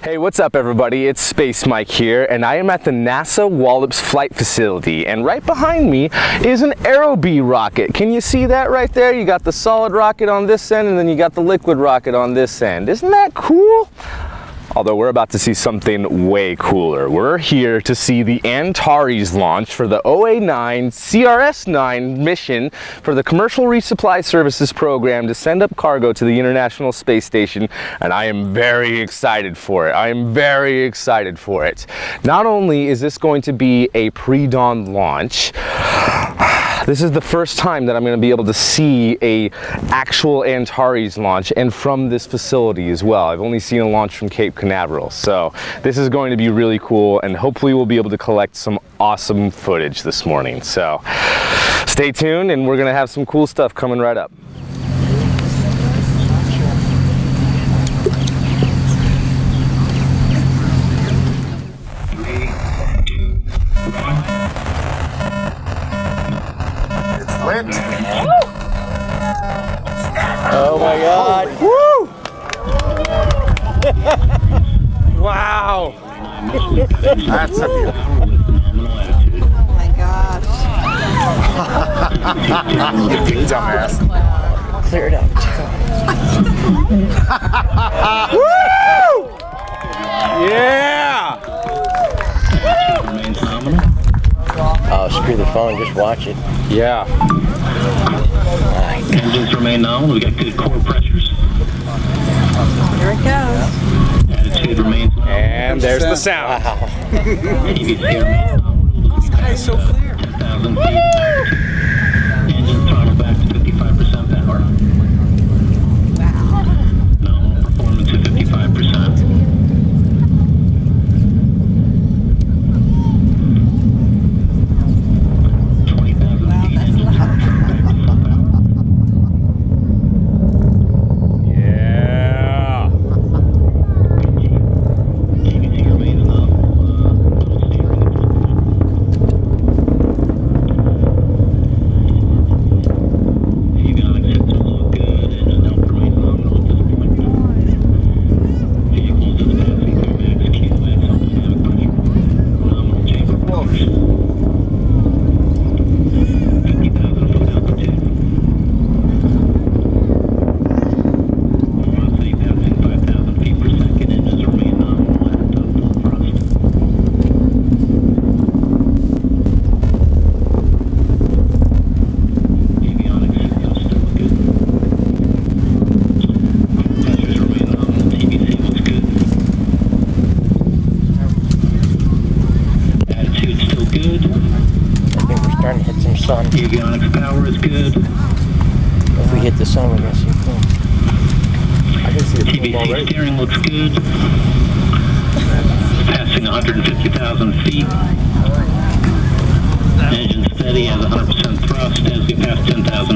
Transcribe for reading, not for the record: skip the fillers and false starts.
Hey, what's up everybody? It's Space Mike here, and I am at the NASA Wallops flight facility, and right behind me is an Aerobee rocket. Can you see that right there? You got the solid rocket on this end, and then you got the liquid rocket on this end. Isn't that cool? Although we're about to see something way cooler. We're here to see the Antares launch for the OA-9 CRS-9 mission for the Commercial Resupply Services program to send up cargo to the International Space Station, and I am very excited for it. I am very excited for it. Not only is this going to be a pre-dawn launch, this is the first time that I'm going to be able to see a actual Antares launch, and from this facility as well. I've only seen a launch from Cape Canaveral, so this is going to be really cool, and hopefully we'll be able to collect some awesome footage this morning. So stay tuned, and we're going to have some cool stuff coming right up. Lit. Oh my God! Woo! Wow! That's a beautiful. Oh my gosh. You big dumbass. Clear it out. Woo! Yeah! Oh, screw the phone, just watch it. Yeah. Engines remain nominal. We got good core pressures. Here it goes. Attitude remains nominal. And there's the sound. Wow. TVC remains nominal. This guy is so clear. 10,000 feet. Engine throttle back to 55% power. Wow. Nominal performance at 55%. Sun. Avionics power is good. If we hit the sun, we're gonna see it. I can see it TVC steering looks good. Passing 150,000 feet. Engine steady, has 100% thrust as we pass 10,000